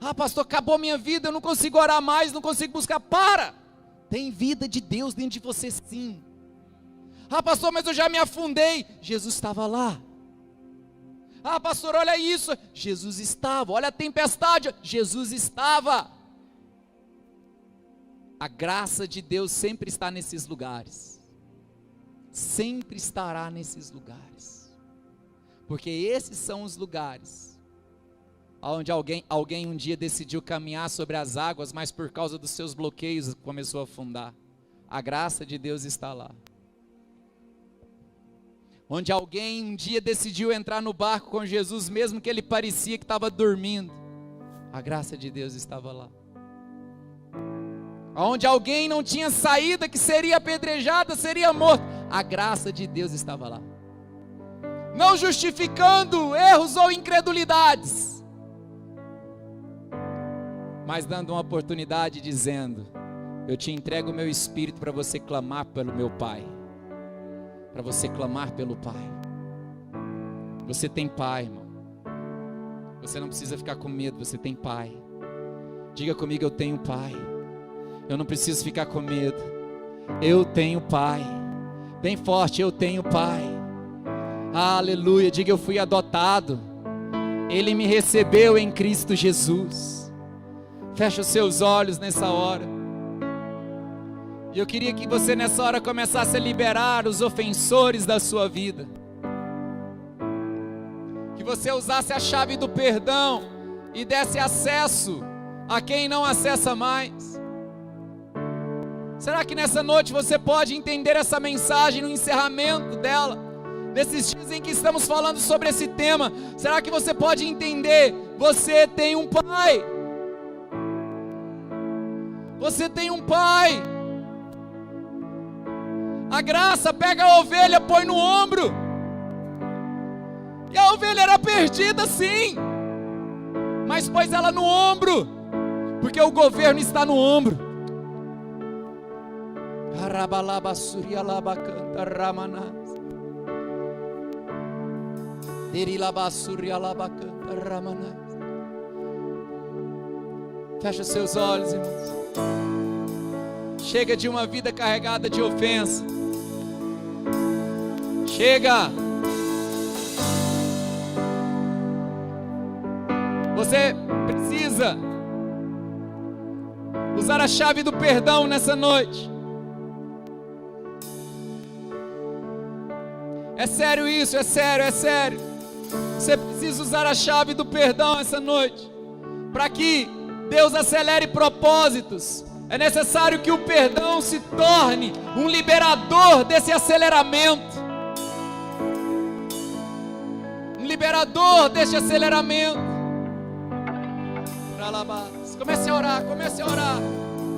Ah, pastor, acabou a minha vida, eu não consigo orar mais, não consigo buscar. Para! Tem vida de Deus dentro de você sim. Ah, pastor, mas eu já me afundei. Jesus estava lá. Ah, pastor, olha isso. Jesus estava. Olha a tempestade. Jesus estava. A graça de Deus sempre está nesses lugares. Sempre estará nesses lugares. Porque esses são os lugares onde alguém um dia decidiu caminhar sobre as águas, mas por causa dos seus bloqueios começou a afundar. A graça de Deus está lá. Onde alguém um dia decidiu entrar no barco com Jesus, mesmo que ele parecia que estava dormindo. A graça de Deus estava lá. Onde alguém não tinha saída, que seria apedrejado, seria morto. A graça de Deus estava lá. Não justificando erros ou incredulidades, mas dando uma oportunidade, dizendo: eu te entrego o meu espírito para você clamar pelo meu Pai. Para você clamar pelo Pai. Você tem Pai, irmão. Você não precisa ficar com medo, você tem Pai. Diga comigo: eu tenho Pai. Eu não preciso ficar com medo. Eu tenho Pai. Bem forte: eu tenho Pai. Aleluia. Diga: eu fui adotado. Ele me recebeu em Cristo Jesus. Fecha os seus olhos nessa hora. E eu queria que você nessa hora começasse a liberar os ofensores da sua vida. Que você usasse a chave do perdão e desse acesso a quem não acessa mais. Será que nessa noite você pode entender essa mensagem no encerramento dela? Nesses dias em que estamos falando sobre esse tema, será que você pode entender? Você tem um pai. Você tem um pai. A graça pega a ovelha, põe no ombro. E a ovelha era perdida, sim, mas pôs ela no ombro, porque o governo está no ombro. Fecha seus olhos, irmãos. Chega de uma vida carregada de ofensa. Chega. Você precisa usar a chave do perdão nessa noite. É sério isso, é sério, é sério. Você precisa usar a chave do perdão essa noite, para que Deus acelere propósitos. É necessário que o perdão se torne um liberador desse aceleramento. Um liberador desse aceleramento. Comece a orar, comece a orar.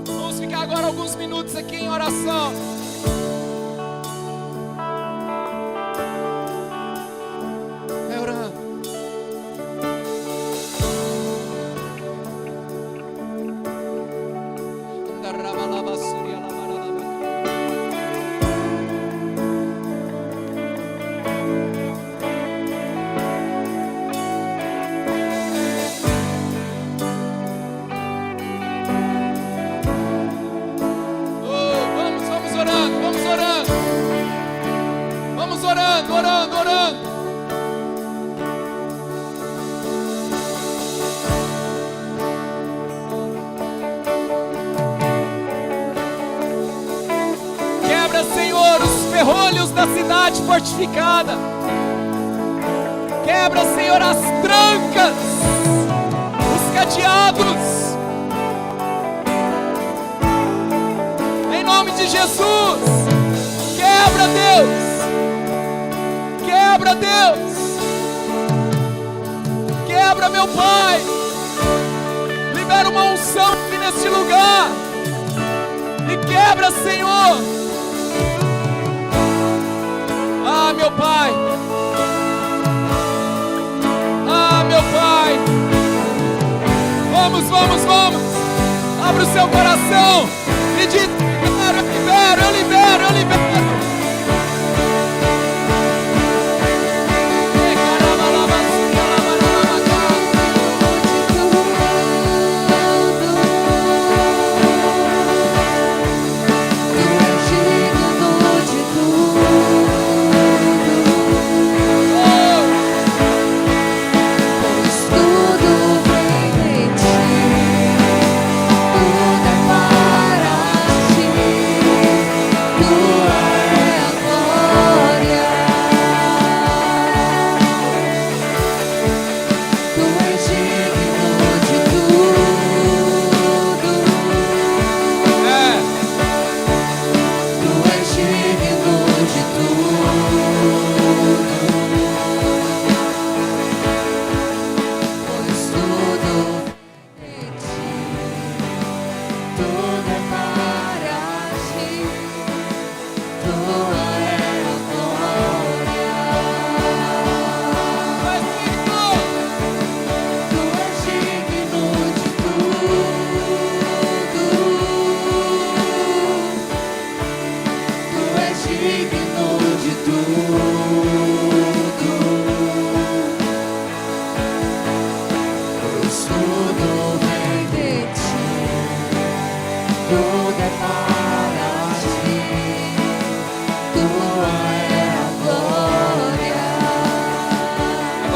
Vamos ficar agora alguns minutos aqui em oração. Vai orando. Orando. Quebra, Senhor, os ferrolhos da cidade fortificada. Quebra, Senhor, as trancas, os cadeados. Em nome de Jesus. Quebra, Deus. Quebra, Deus. Quebra, meu Pai. Libera uma unção aqui neste lugar. E quebra, Senhor. Ah, meu Pai. Ah, meu Pai. Vamos. Abra o seu coração e diz: eu libero.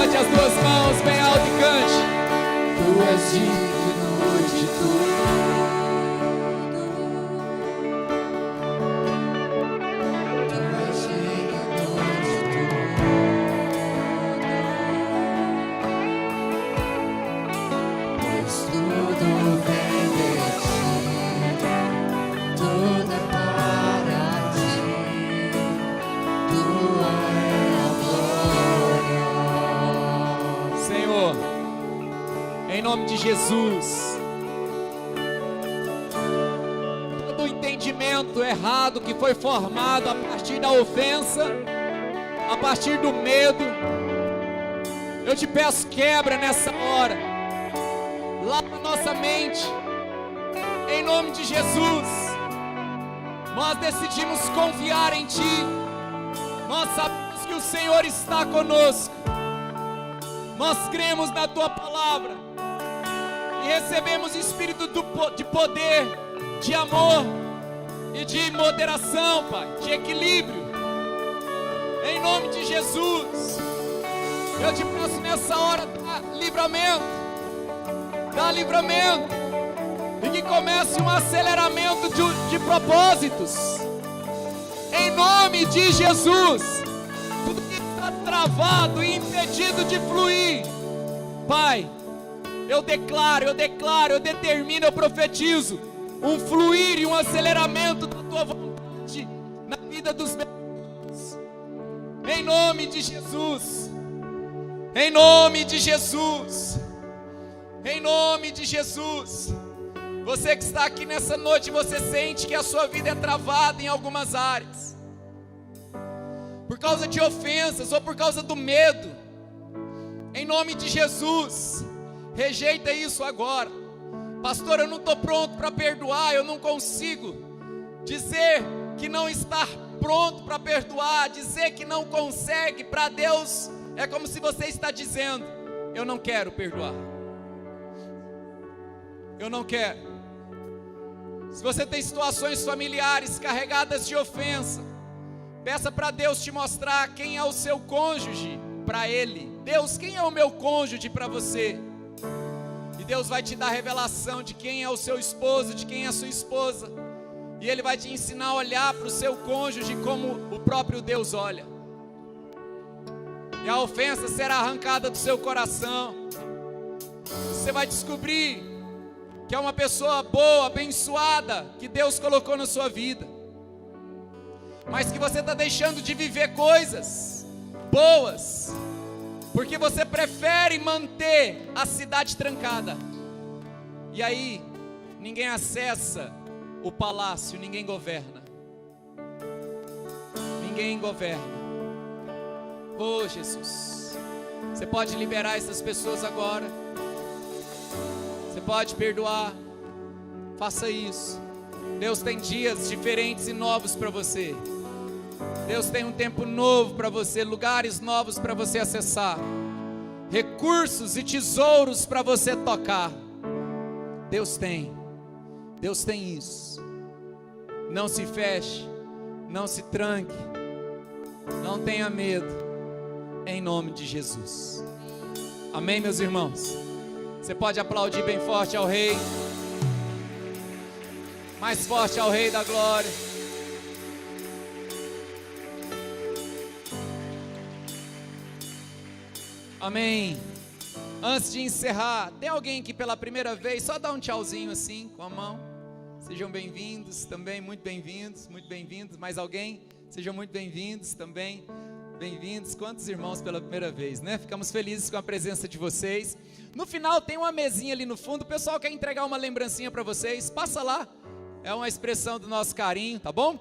Levante as duas mãos bem alto.
digno de tudo. Tu és digno de tudo. Pois tudo vem de ti, tudo é para ti. Tua é a glória.
Senhor, em nome de Jesus, todo entendimento errado que foi formado a partir da ofensa, a partir do medo, eu te peço, quebra nessa hora, lava nossa mente, em nome de Jesus. Nós decidimos confiar em Ti, nós sabemos que o Senhor está conosco, nós cremos na Tua palavra e recebemos espírito de poder, de amor e de moderação, Pai, de equilíbrio, em nome de Jesus. Eu te peço nessa hora, dá livramento, e que comece um aceleramento de propósitos, em nome de Jesus. Tudo que está travado e impedido de fluir, Pai, eu declaro, eu determino, eu profetizo um fluir e um aceleramento da Tua vontade na vida dos meus irmãos, em nome de Jesus, em nome de Jesus, em nome de Jesus. Você que está aqui nessa noite, você sente que a sua vida é travada em algumas áreas, por causa de ofensas ou por causa do medo, em nome de Jesus, rejeita isso agora. Pastor, eu não estou pronto para perdoar, eu não consigo. Dizer que não está pronto para perdoar, dizer que não consegue, para Deus é como se você está dizendo: eu não quero perdoar, eu não quero. Se você tem situações familiares carregadas de ofensa, peça para Deus te mostrar quem é o seu cônjuge para Ele. Deus, quem é o meu cônjuge para você? E Deus vai te dar revelação de quem é o seu esposo, de quem é a sua esposa. E Ele vai te ensinar a olhar para o seu cônjuge como o próprio Deus olha. E a ofensa será arrancada do seu coração. Você vai descobrir que é uma pessoa boa, abençoada, que Deus colocou na sua vida, mas que você está deixando de viver coisas boas, porque você prefere manter a cidade trancada. E aí, ninguém acessa o palácio, ninguém governa. Ninguém governa. Oh Jesus, você pode liberar essas pessoas agora. Você pode perdoar. Faça isso. Deus tem dias diferentes e novos para você. Deus tem um tempo novo para você, lugares novos para você acessar, recursos e tesouros para você tocar. Deus tem isso. Não se feche, não se tranque, não tenha medo, em nome de Jesus. Amém, meus irmãos? Você pode aplaudir bem forte ao Rei, mais forte ao Rei da Glória. Amém. Antes de encerrar, tem alguém que pela primeira vez, só dá um tchauzinho assim, com a mão. Sejam bem-vindos também, muito bem-vindos, muito bem-vindos. Mais alguém? Sejam muito bem-vindos também, bem-vindos. Quantos irmãos pela primeira vez, né? Ficamos felizes com a presença de vocês. No final tem uma mesinha ali no fundo, o pessoal quer entregar uma lembrancinha para vocês, passa lá. É uma expressão do nosso carinho, tá bom?